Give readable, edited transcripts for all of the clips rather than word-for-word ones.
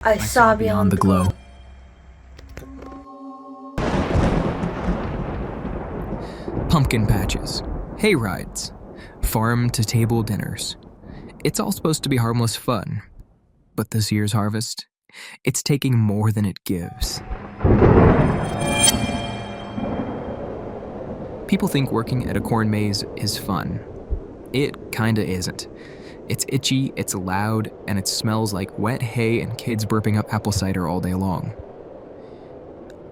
I saw beyond the glow. Pumpkin patches, hay rides, farm-to-table dinners. It's all supposed to be harmless fun. But this year's harvest, it's taking more than it gives. People think working at a corn maze is fun. It kinda isn't. It's itchy, it's loud, and it smells like wet hay and kids burping up apple cider all day long.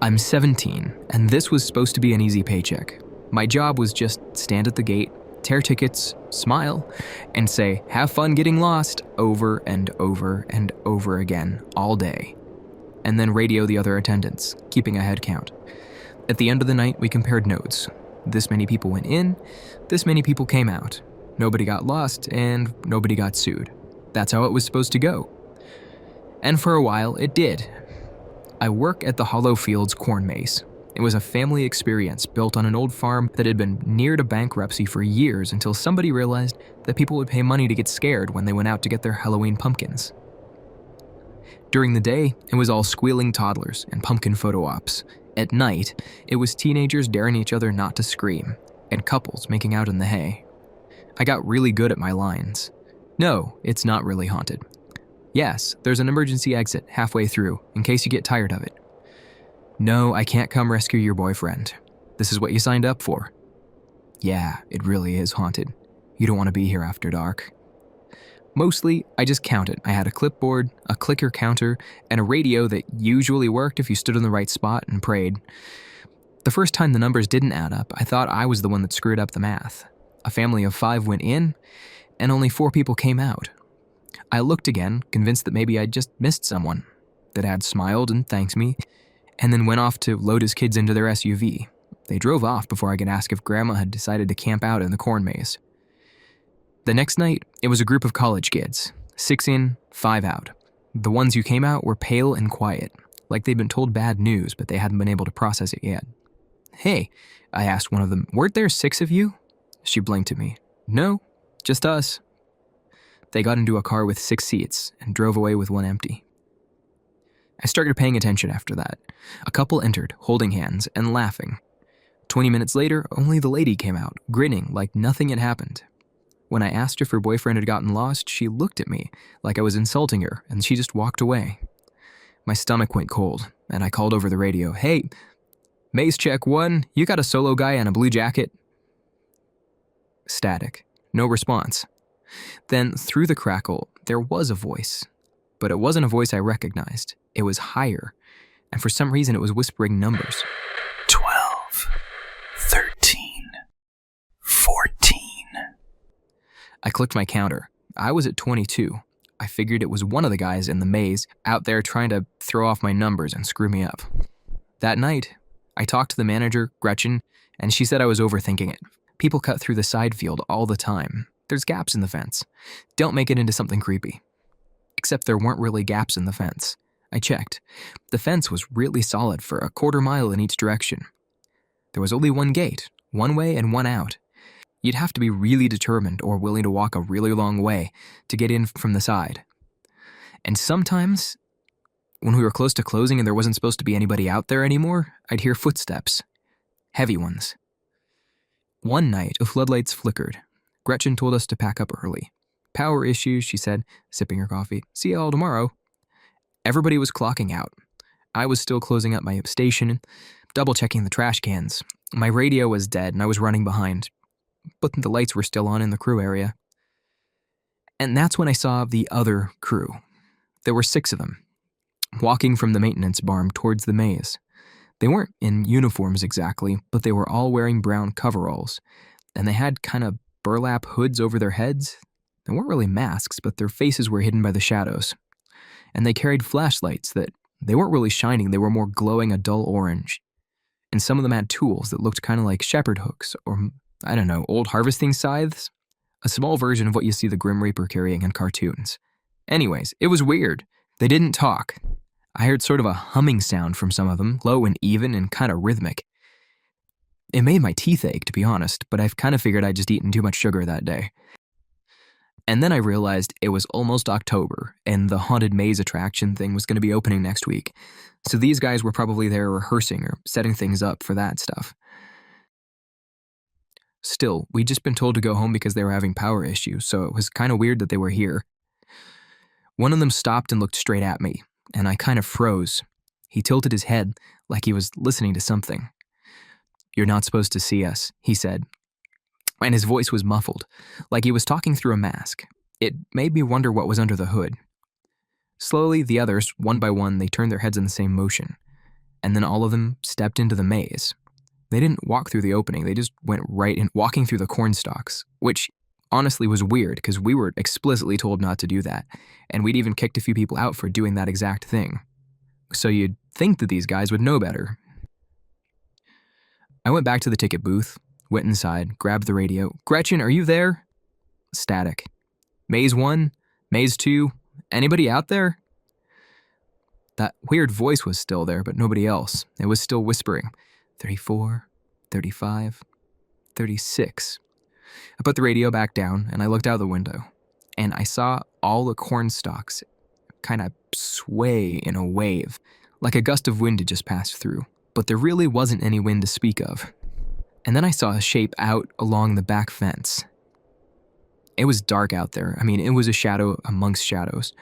I'm 17, and this was supposed to be an easy paycheck. My job was just stand at the gate, tear tickets, smile, and say, "Have fun getting lost," over and over and over again, all day. And then radio the other attendants, keeping a head count. At the end of the night, we compared notes. This many people went in, this many people came out. Nobody got lost, and nobody got sued. That's how it was supposed to go. And for a while, it did. I work at the Hollow Fields corn maze. It was a family experience built on an old farm that had been near to bankruptcy for years until somebody realized that people would pay money to get scared when they went out to get their Halloween pumpkins. During the day, it was all squealing toddlers and pumpkin photo ops. At night, it was teenagers daring each other not to scream, and couples making out in the hay. I got really good at my lines. No, it's not really haunted. Yes, there's an emergency exit halfway through, in case you get tired of it. No, I can't come rescue your boyfriend. This is what you signed up for. Yeah, it really is haunted. You don't want to be here after dark. Mostly, I just counted. I had a clipboard, a clicker counter, and a radio that usually worked if you stood in the right spot and prayed. The first time the numbers didn't add up, I thought I was the one that screwed up the math. A family of 5 went in, and only 4 people came out. I looked again, convinced that maybe I'd just missed someone. The dad smiled and thanked me, and then went off to load his kids into their SUV. They drove off before I could ask if Grandma had decided to camp out in the corn maze. The next night, it was a group of college kids. 6 in, 5 out. The ones who came out were pale and quiet, like they'd been told bad news, but they hadn't been able to process it yet. "Hey," I asked one of them, "weren't there 6 of you?" She blinked at me. "No, just us." They got into a car with 6 seats and drove away with 1 empty. I started paying attention after that. A couple entered, holding hands and laughing. 20 minutes later, only the lady came out, grinning like nothing had happened. When I asked if her boyfriend had gotten lost, she looked at me like I was insulting her, and she just walked away. My stomach went cold, and I called over the radio, "Hey, maze check 1, you got a solo guy in a blue jacket?" Static. No response. Then, through the crackle, there was a voice. But it wasn't a voice I recognized. It was higher, and for some reason it was whispering numbers. 12, 13, 14. I clicked my counter. I was at 22. I figured it was one of the guys in the maze out there trying to throw off my numbers and screw me up. That night, I talked to the manager, Gretchen, and she said I was overthinking it. People cut through the side field all the time. There's gaps in the fence. Don't make it into something creepy. Except there weren't really gaps in the fence. I checked. The fence was really solid for a quarter mile in each direction. There was only 1 gate, 1 way and 1 out. You'd have to be really determined or willing to walk a really long way to get in from the side. And sometimes, when we were close to closing and there wasn't supposed to be anybody out there anymore, I'd hear footsteps. Heavy ones. One night, the floodlights flickered. Gretchen told us to pack up early. "Power issues," she said, sipping her coffee. "See you all tomorrow." Everybody was clocking out. I was still closing up my station, double-checking the trash cans. My radio was dead and I was running behind, but the lights were still on in the crew area. And that's when I saw the other crew. There were 6 of them, walking from the maintenance barn towards the maze. They weren't in uniforms exactly, but they were all wearing brown coveralls, and they had kind of burlap hoods over their heads. They weren't really masks, but their faces were hidden by the shadows. And they carried flashlights that they weren't really shining, they were more glowing a dull orange. And some of them had tools that looked kind of like shepherd hooks, or, I don't know, old harvesting scythes? A small version of what you see the Grim Reaper carrying in cartoons. Anyways, it was weird. They didn't talk. I heard sort of a humming sound from some of them, low and even and kind of rhythmic. It made my teeth ache, to be honest, but I've kind of figured I'd just eaten too much sugar that day. And then I realized it was almost October, and the haunted maze attraction thing was going to be opening next week. So these guys were probably there rehearsing or setting things up for that stuff. Still, we'd just been told to go home because they were having power issues, so it was kind of weird that they were here. One of them stopped and looked straight at me, and I kind of froze. He tilted his head like he was listening to something. "You're not supposed to see us," he said. And his voice was muffled, like he was talking through a mask. It made me wonder what was under the hood. Slowly, the others, one by one, they turned their heads in the same motion. And then all of them stepped into the maze. They didn't walk through the opening, they just went right in, walking through the corn stalks, which honestly was weird because we were explicitly told not to do that, and we'd even kicked a few people out for doing that exact thing. So you'd think that these guys would know better. I went back to the ticket booth, went inside, grabbed the radio. "Gretchen, are you there?" Static. "Maze 1? Maze 2? Anybody out there?" That weird voice was still there, but nobody else. It was still whispering. 34, 35, 36. I put the radio back down, and I looked out the window, and I saw all the corn stalks kind of sway in a wave, like a gust of wind had just passed through. But there really wasn't any wind to speak of. And then I saw a shape out along the back fence. It was dark out there. I mean, it was a shadow amongst shadows.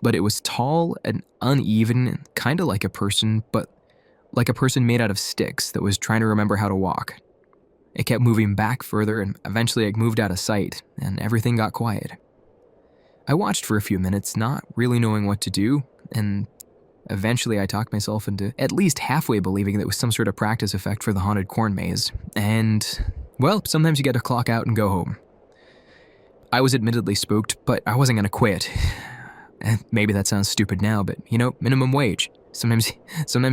But it was tall and uneven, and kind of like a person, but like a person made out of sticks that was trying to remember how to walk. It kept moving back further, and eventually it moved out of sight, and everything got quiet. I watched for a few minutes, not really knowing what to do, and eventually I talked myself into at least halfway believing that it was some sort of practice effect for the haunted corn maze. And, well, sometimes you get to clock out and go home. I was admittedly spooked, but I wasn't going to quit. Maybe that sounds stupid now, but, minimum wage. Sometimes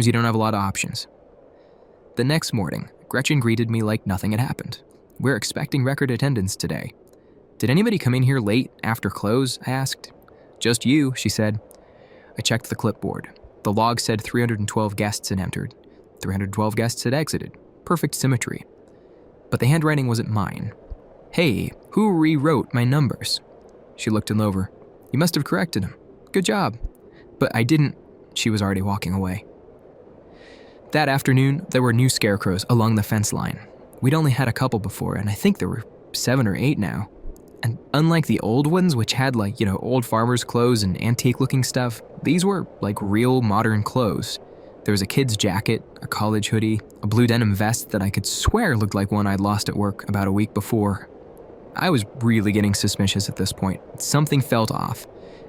you don't have a lot of options. The next morning, Gretchen greeted me like nothing had happened. "We're expecting record attendance today." "Did anybody come in here late after close?" I asked. "Just you," she said. I checked the clipboard. The log said 312 guests had entered. 312 guests had exited. Perfect symmetry. But the handwriting wasn't mine. "Hey, who rewrote my numbers?" She looked him over. "You must have corrected him. Good job." But I didn't. She was already walking away. That afternoon, there were new scarecrows along the fence line. We'd only had a couple before, and I think there were 7 or 8 now. And unlike the old ones, which had old farmers' clothes and antique-looking stuff, these were real modern clothes. There was a kid's jacket, a college hoodie, a blue denim vest that I could swear looked like one I'd lost at work about a week before. I was really getting suspicious at this point. Something felt off,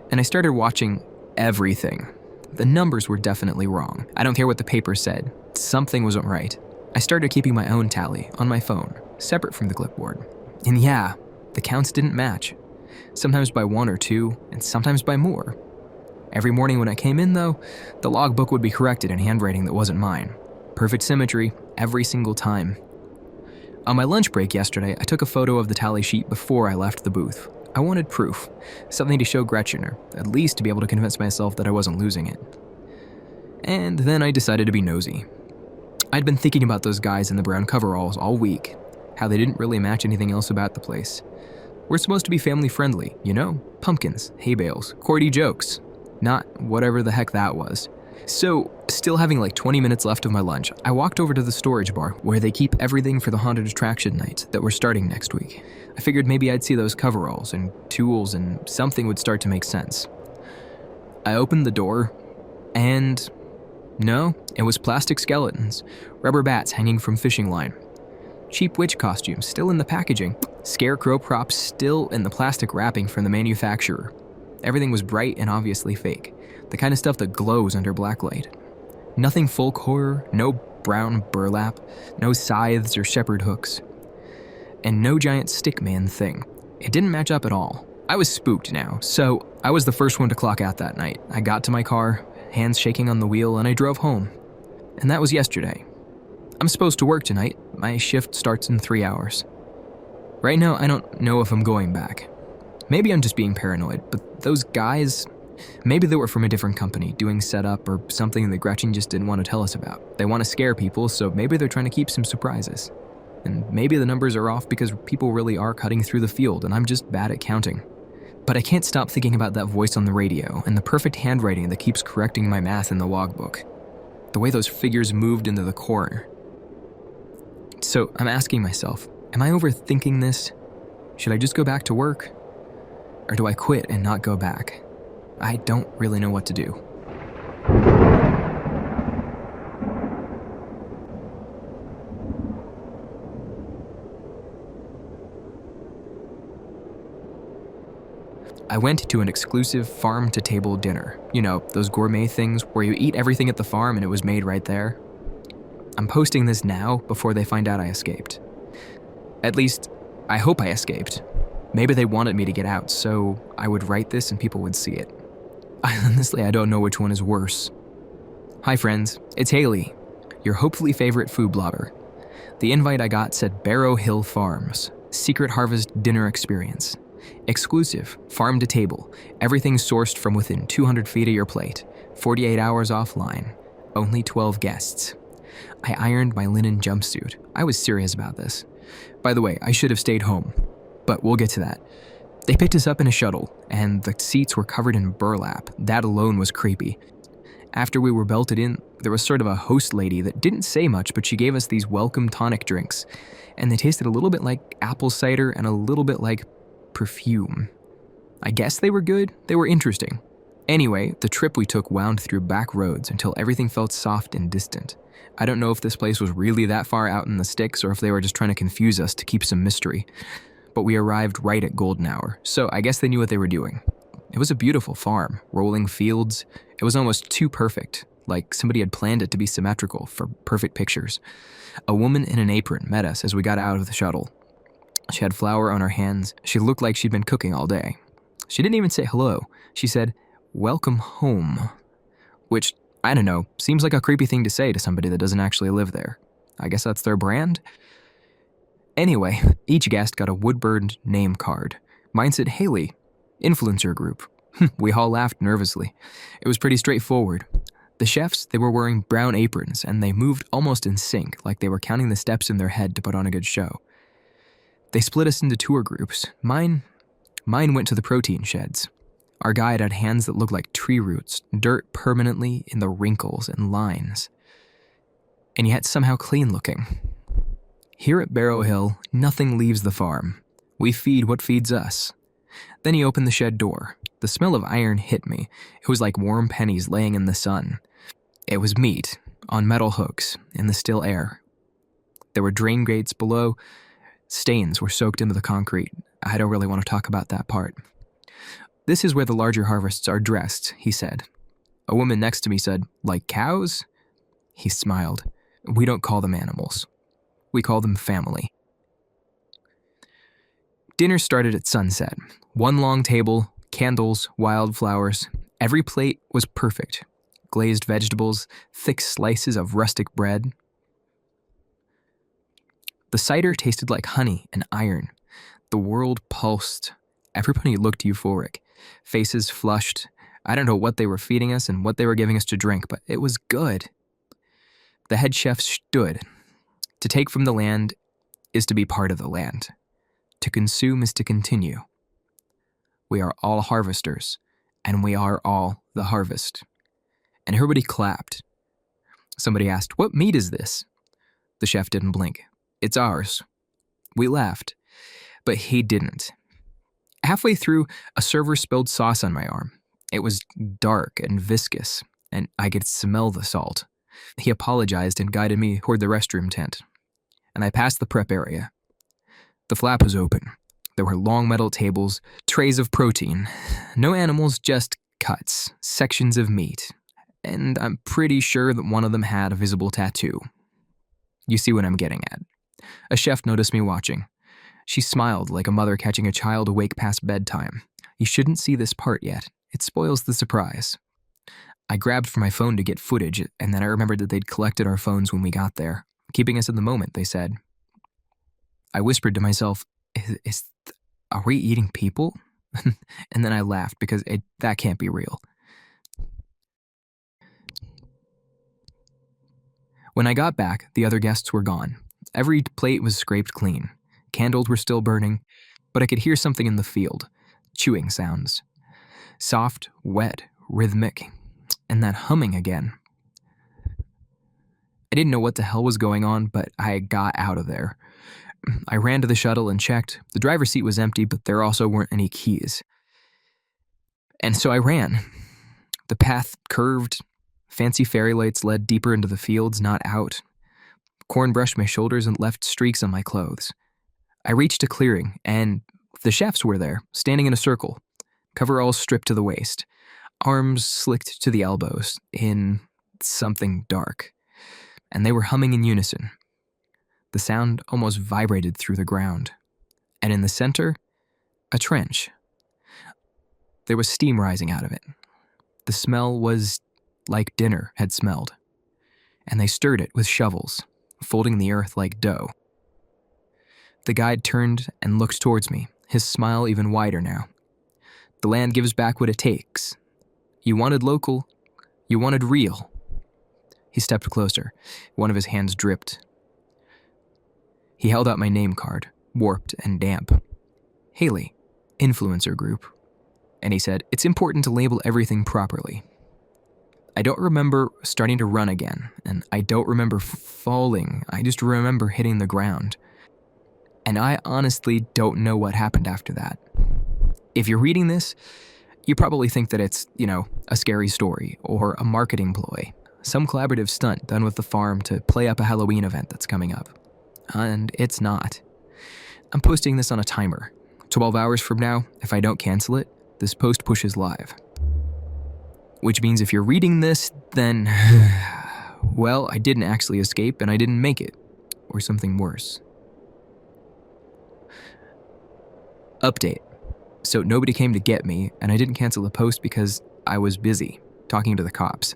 and I started watching everything. The numbers were definitely wrong. I don't care what the paper said. Something wasn't right. I started keeping my own tally on my phone, separate from the clipboard. And yeah, the counts didn't match. Sometimes by 1 or 2, and sometimes by more. Every morning when I came in, though, the logbook would be corrected in handwriting that wasn't mine. Perfect symmetry, every single time. On my lunch break yesterday, I took a photo of the tally sheet before I left the booth. I wanted proof, something to show Gretchen, or at least to be able to convince myself that I wasn't losing it. And then I decided to be nosy. I'd been thinking about those guys in the brown coveralls all week, how they didn't really match anything else about the place. We're supposed to be family friendly, pumpkins, hay bales, Cordy jokes, not whatever the heck that was. So, still having 20 minutes left of my lunch, I walked over to the storage bar where they keep everything for the haunted attraction nights that were starting next week. I figured maybe I'd see those coveralls and tools and something would start to make sense. I opened the door, and no, it was plastic skeletons, rubber bats hanging from fishing line. Cheap witch costumes still in the packaging, scarecrow props still in the plastic wrapping from the manufacturer. Everything was bright and obviously fake, the kind of stuff that glows under blacklight. Nothing folk horror, no brown burlap, no scythes or shepherd hooks. And no giant stickman thing. It didn't match up at all. I was spooked now, so I was the first one to clock out that night. I got to my car, hands shaking on the wheel, and I drove home. And that was yesterday. I'm supposed to work tonight. My shift starts in 3 hours. Right now, I don't know if I'm going back. Maybe I'm just being paranoid, but those guys, maybe they were from a different company, doing setup or something that Gretchen just didn't want to tell us about. They want to scare people, so maybe they're trying to keep some surprises. And maybe the numbers are off because people really are cutting through the field and I'm just bad at counting. But I can't stop thinking about that voice on the radio and the perfect handwriting that keeps correcting my math in the logbook. The way those figures moved into the corner. So I'm asking myself, am I overthinking this? Should I just go back to work? Or do I quit and not go back? I don't really know what to do. I went to an exclusive farm-to-table dinner. You know, those gourmet things where you eat everything at the farm and it was made right there. I'm posting this now before they find out I escaped. At least, I hope I escaped. Maybe they wanted me to get out, so I would write this and people would see it. Honestly, I don't know which one is worse. Hi friends, it's Haley, your hopefully favorite food blogger. The invite I got said Barrow Hill Farms, Secret Harvest Dinner Experience. Exclusive, farm to table, everything sourced from within 200 feet of your plate, 48 hours offline, only 12 guests. I ironed my linen jumpsuit. I was serious about this. By the way, I should have stayed home, but we'll get to that. They picked us up in a shuttle, and the seats were covered in burlap. That alone was creepy. After we were belted in, there was sort of a host lady that didn't say much, but she gave us these welcome tonic drinks, and they tasted a little bit like apple cider and a little bit like perfume. I guess they were good. They were interesting. Anyway, the trip we took wound through back roads until everything felt soft and distant. I don't know if this place was really that far out in the sticks or if they were just trying to confuse us to keep some mystery. But we arrived right at golden hour, so I guess they knew what they were doing. It was a beautiful farm, rolling fields. It was almost too perfect, like somebody had planned it to be symmetrical for perfect pictures. A woman in an apron met us as we got out of the shuttle. She had flour on her hands. She looked like she'd been cooking all day. She didn't even say hello. She said, "Welcome home," which, I don't know, seems like a creepy thing to say to somebody that doesn't actually live there. I guess that's their brand? Anyway, each guest got a wood-burned name card. Mine said Haley, influencer group. We all laughed nervously. It was pretty straightforward. The chefs, they were wearing brown aprons, and they moved almost in sync, like they were counting the steps in their head to put on a good show. They split us into tour groups. Mine went to the protein sheds. Our guide had hands that looked like tree roots, dirt permanently in the wrinkles and lines, and yet somehow clean looking. Here at Barrow Hill, nothing leaves the farm. We feed what feeds us. Then he opened the shed door. The smell of iron hit me. It was like warm pennies laying in the sun. It was meat, on metal hooks, in the still air. There were drain grates below. Stains were soaked into the concrete. I don't really want to talk about that part. "This is where the larger harvests are dressed," he said. A woman next to me said, "Like cows?" He smiled. "We don't call them animals. We call them family." Dinner started at sunset. One long table, candles, wildflowers. Every plate was perfect. Glazed vegetables, thick slices of rustic bread. The cider tasted like honey and iron. The world pulsed. Everybody looked euphoric. Faces flushed. I don't know what they were feeding us and what they were giving us to drink, but it was good. The head chef stood. To take from the land is to be part of the land. To consume is to continue. We are all harvesters, and we are all the harvest. And everybody clapped. Somebody asked, "What meat is this?" The chef didn't blink. "It's ours." We laughed, but he didn't. Halfway through, a server spilled sauce on my arm. It was dark and viscous, and I could smell the salt. He apologized and guided me toward the restroom tent, and I passed the prep area. The flap was open. There were long metal tables, trays of protein. No animals, just cuts, sections of meat. And I'm pretty sure that one of them had a visible tattoo. You see what I'm getting at. A chef noticed me watching. She smiled like a mother catching a child awake past bedtime. You shouldn't see this part yet. It spoils the surprise. I grabbed for my phone to get footage, and then I remembered that they'd collected our phones when we got there. Keeping us in the moment, they said. I whispered to myself, are we eating people? And then I laughed because that can't be real. When I got back, the other guests were gone. Every plate was scraped clean. Candles were still burning, but I could hear something in the field. chewing sounds. Soft, wet, rhythmic, and that humming again. I didn't know what the hell was going on, but I got out of there. I ran to the shuttle and checked. The driver's seat was empty, but there also weren't any keys. And so I ran. The path curved. Fancy fairy lights led deeper into the fields, not out. Corn brushed my shoulders and left streaks on my clothes. I reached a clearing, and the chefs were there, standing in a circle, coveralls stripped to the waist, arms slicked to the elbows, in something dark. And they were humming in unison. The sound almost vibrated through the ground. And in the center, a trench. There was steam rising out of it. The smell was like dinner had smelled. And they stirred it with shovels, folding the earth like dough. The guide turned and looked towards me, his smile even wider now. The land gives back what it takes. You wanted local, you wanted real. He stepped closer. One of his hands dripped. He held out my name card, warped and damp. Haley, influencer group. And he said, it's important to label everything properly. I don't remember starting to run again, and I don't remember falling. I just remember hitting the ground. And I honestly don't know what happened after that. If you're reading this, you probably think that it's, a scary story or a marketing ploy, some collaborative stunt done with the farm to play up a Halloween event that's coming up. And it's not. I'm posting this on a timer. 12 hours from now, if I don't cancel it, this post pushes live. Which means if you're reading this, then, well, I didn't actually escape and I didn't make it. Or something worse. Update. So nobody came to get me, and I didn't cancel the post because I was busy talking to the cops.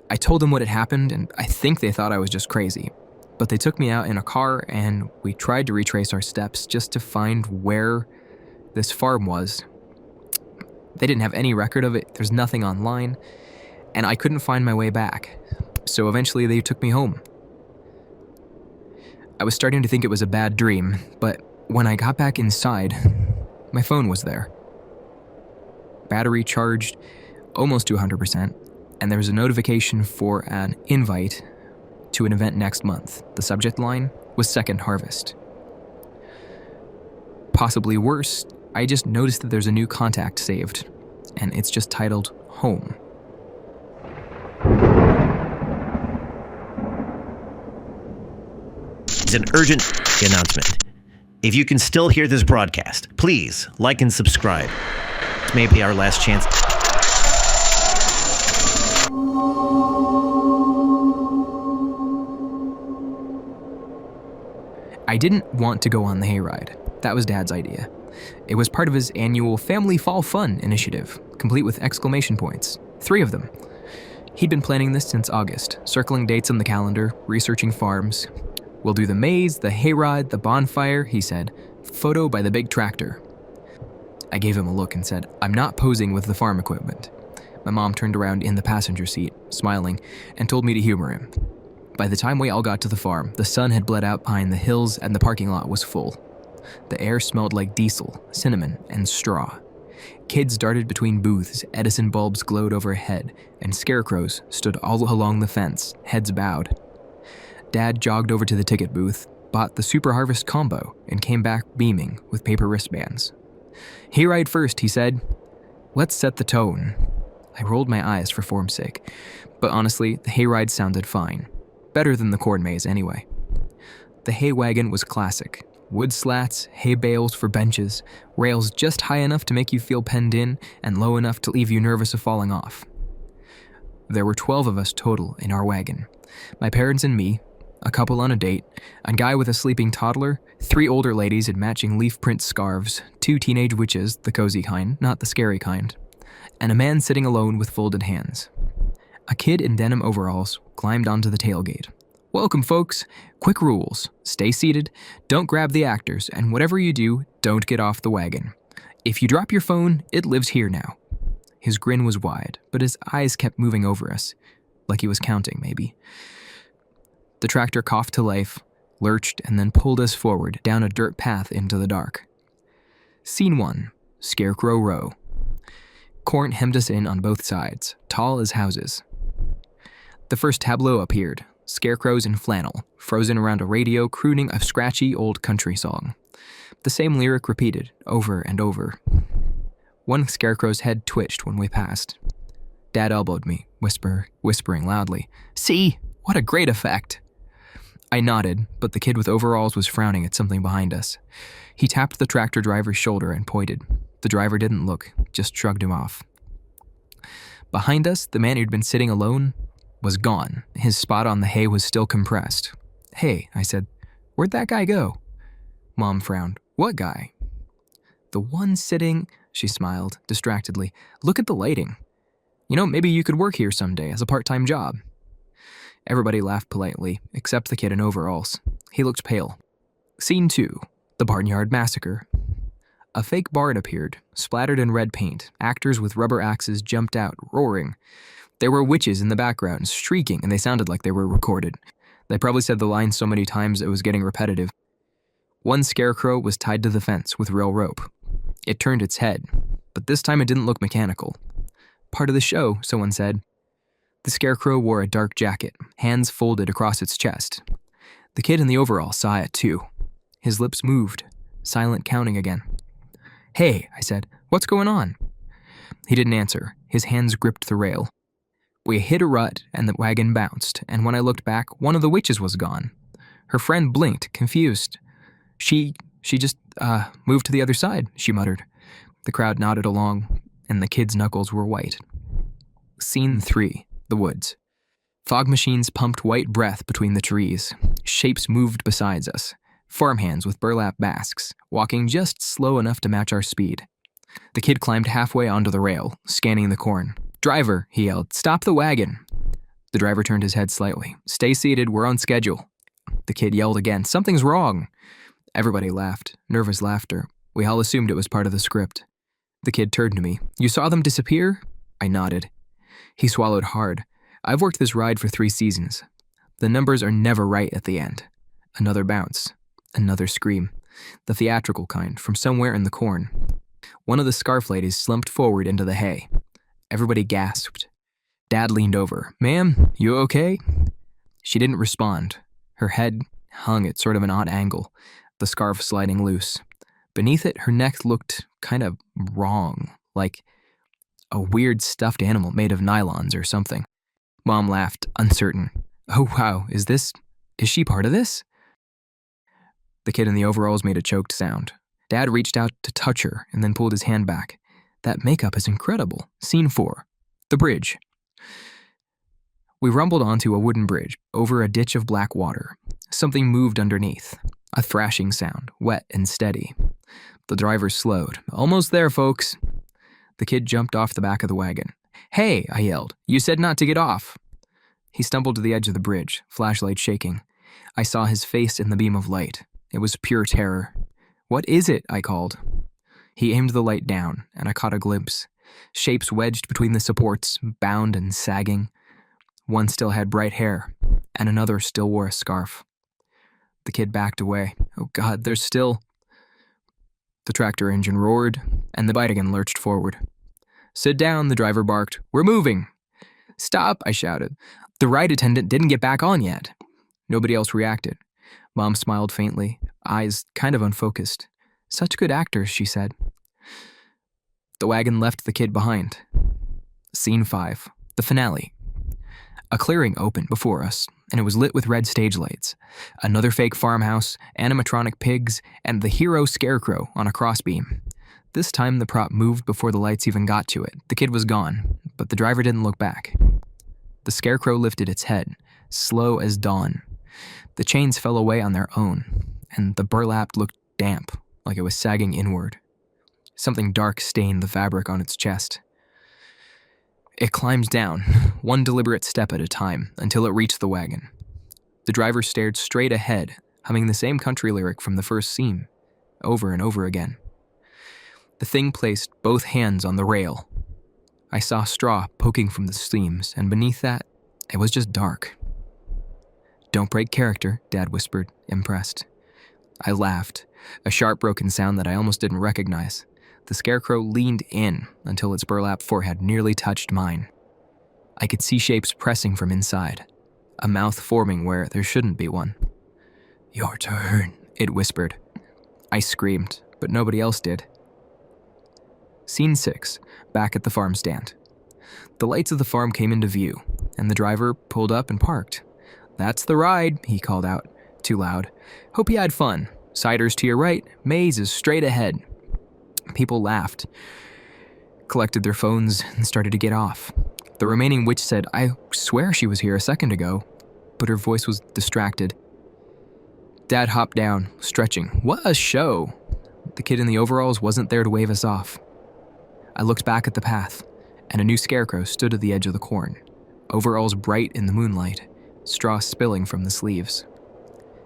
I told them what had happened, and I think they thought I was just crazy. But they took me out in a car, and we tried to retrace our steps just to find where this farm was. They didn't have any record of it, there's nothing online, and I couldn't find my way back. So eventually they took me home. I was starting to think it was a bad dream, but when I got back inside, my phone was there. Battery charged almost to 100%, and there was a notification for an invite to an event next month. The subject line was Second Harvest. Possibly worse, I just noticed that there's a new contact saved, and it's just titled Home. It's an urgent announcement. If you can still hear this broadcast, please like and subscribe. This may be our last chance. I didn't want to go on the hayride. That was Dad's idea. It was part of his annual Family Fall Fun initiative, complete with exclamation points. 3 of them. He'd been planning this since August, circling dates on the calendar, researching farms. We'll do the maze, the hayride, the bonfire, he said. Photo by the big tractor. I gave him a look and said, I'm not posing with the farm equipment. My mom turned around in the passenger seat, smiling, and told me to humor him. By the time we all got to the farm, the sun had bled out behind the hills and the parking lot was full. The air smelled like diesel, cinnamon, and straw. Kids darted between booths, Edison bulbs glowed overhead, and scarecrows stood all along the fence, heads bowed. Dad jogged over to the ticket booth, bought the Super Harvest combo, and came back beaming with paper wristbands. Hayride first, he said. Let's set the tone. I rolled my eyes for form's sake, but honestly, the hayride sounded fine. Better than the corn maze, anyway. The hay wagon was classic. Wood slats, hay bales for benches, rails just high enough to make you feel penned in and low enough to leave you nervous of falling off. There were 12 of us total in our wagon. My parents and me, a couple on a date, a guy with a sleeping toddler, 3 older ladies in matching leaf print scarves, 2 teenage witches, the cozy kind, not the scary kind, and a man sitting alone with folded hands. A kid in denim overalls climbed onto the tailgate. Welcome, folks. Quick rules. Stay seated, don't grab the actors, and whatever you do, don't get off the wagon. If you drop your phone, it lives here now. His grin was wide, but his eyes kept moving over us, like he was counting, maybe. The tractor coughed to life, lurched, and then pulled us forward down a dirt path into the dark. Scene 1. Scarecrow Row. Corn hemmed us in on both sides, tall as houses. The first tableau appeared, scarecrows in flannel, frozen around a radio crooning a scratchy old country song. The same lyric repeated, over and over. One scarecrow's head twitched when we passed. Dad elbowed me, whispering loudly, "See, what a great effect!" I nodded, but the kid with overalls was frowning at something behind us. He tapped the tractor driver's shoulder and pointed. The driver didn't look, just shrugged him off. Behind us, the man who'd been sitting alone was gone. His spot on the hay was still compressed. "Hey," I said, "where'd that guy go?" Mom frowned. "What guy?" "The one sitting," she smiled, distractedly. "Look at the lighting. Maybe you could work here someday as a part-time job." Everybody laughed politely, except the kid in overalls. He looked pale. Scene 2, the Barnyard Massacre. A fake barn appeared, splattered in red paint. Actors with rubber axes jumped out, roaring. There were witches in the background, shrieking, and they sounded like they were recorded. They probably said the line so many times it was getting repetitive. One scarecrow was tied to the fence with real rope. It turned its head, but this time it didn't look mechanical. "Part of the show," someone said. The scarecrow wore a dark jacket, hands folded across its chest. The kid in the overall saw it too. His lips moved, silent counting again. "Hey," I said, "what's going on?" He didn't answer. His hands gripped the rail. We hit a rut and the wagon bounced, and when I looked back, one of the witches was gone. Her friend blinked, confused. She just moved to the other side," she muttered. The crowd nodded along, and the kid's knuckles were white. Scene 3, the woods. Fog machines pumped white breath between the trees. Shapes moved beside us. Farmhands with burlap basks, walking just slow enough to match our speed. The kid climbed halfway onto the rail, scanning the corn. "Driver," he yelled, "stop the wagon." The driver turned his head slightly. "Stay seated, we're on schedule." The kid yelled again, "Something's wrong." Everybody laughed, nervous laughter. We all assumed it was part of the script. The kid turned to me. "You saw them disappear?" I nodded. He swallowed hard. "I've worked this ride for 3 seasons. The numbers are never right at the end." Another bounce. Another scream. The theatrical kind, from somewhere in the corn. One of the scarf ladies slumped forward into the hay. Everybody gasped. Dad leaned over. "Ma'am, you okay?" She didn't respond. Her head hung at sort of an odd angle, the scarf sliding loose. Beneath it, her neck looked kind of wrong, like a weird stuffed animal made of nylons or something. Mom laughed, uncertain. "Oh wow, is she part of this?" The kid in the overalls made a choked sound. Dad reached out to touch her and then pulled his hand back. "That makeup is incredible." Scene 4, the bridge. We rumbled onto a wooden bridge, over a ditch of black water. Something moved underneath. A thrashing sound, wet and steady. The driver slowed. "Almost there, folks." The kid jumped off the back of the wagon. "Hey," I yelled, "you said not to get off." He stumbled to the edge of the bridge, flashlight shaking. I saw his face in the beam of light. It was pure terror. "What is it?" I called. He aimed the light down, and I caught a glimpse. Shapes wedged between the supports, bound and sagging. One still had bright hair, and another still wore a scarf. The kid backed away. "Oh God, there's still..." The tractor engine roared, and the Wagon lurched forward. "Sit down," the driver barked. "We're moving." "Stop," I shouted. "The ride attendant didn't get back on yet." Nobody else reacted. Mom smiled faintly, eyes kind of unfocused. "Such good actors," she said. The wagon left the kid behind. Scene 5, the finale. A clearing opened before us, and it was lit with red stage lights. Another fake farmhouse, animatronic pigs, and the hero scarecrow on a crossbeam. This time the prop moved before the lights even got to it. The kid was gone, but the driver didn't look back. The scarecrow lifted its head, slow as dawn. The chains fell away on their own, and the burlap looked damp, like it was sagging inward. Something dark stained the fabric on its chest. It climbed down, one deliberate step at a time, until it reached the wagon. The driver stared straight ahead, humming the same country lyric from the first scene, over and over again. The thing placed both hands on the rail. I saw straw poking from the seams, and beneath that, it was just dark. "Don't break character," Dad whispered, impressed. I laughed, a sharp broken sound that I almost didn't recognize. The scarecrow leaned in until its burlap forehead nearly touched mine. I could see shapes pressing from inside, a mouth forming where there shouldn't be one. "Your turn," it whispered. I screamed, but nobody else did. Scene 6, back at the farm stand. The lights of the farm came into view, and the driver pulled up and parked. "That's the ride," he called out, too loud. "Hope you had fun. Cider's to your right, Maze is straight ahead." People laughed, collected their phones, and started to get off. The remaining witch said, "I swear she was here a second ago," but her voice was distracted. Dad hopped down, stretching. What a show! The kid in the overalls wasn't there to wave us off. I looked back at the path, and a new scarecrow stood at the edge of the corn, overalls bright in the moonlight, straw spilling from the sleeves.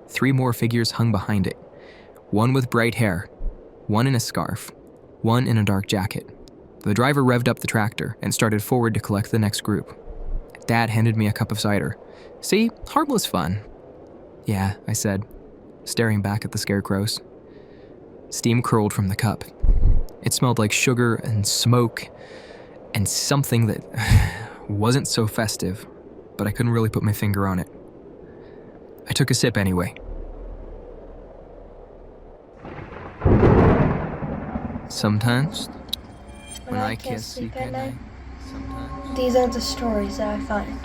3 more figures hung behind it, one with bright hair, one in a scarf, one in a dark jacket. The driver revved up the tractor and started forward to collect the next group. Dad handed me a cup of cider. "See? Harmless fun." "Yeah," I said, staring back at the scarecrows. Steam curled from the cup. It smelled like sugar and smoke and something that wasn't so festive, but I couldn't really put my finger on it. I took a sip anyway. Sometimes, when I can't sleep at night, These are the stories that I find.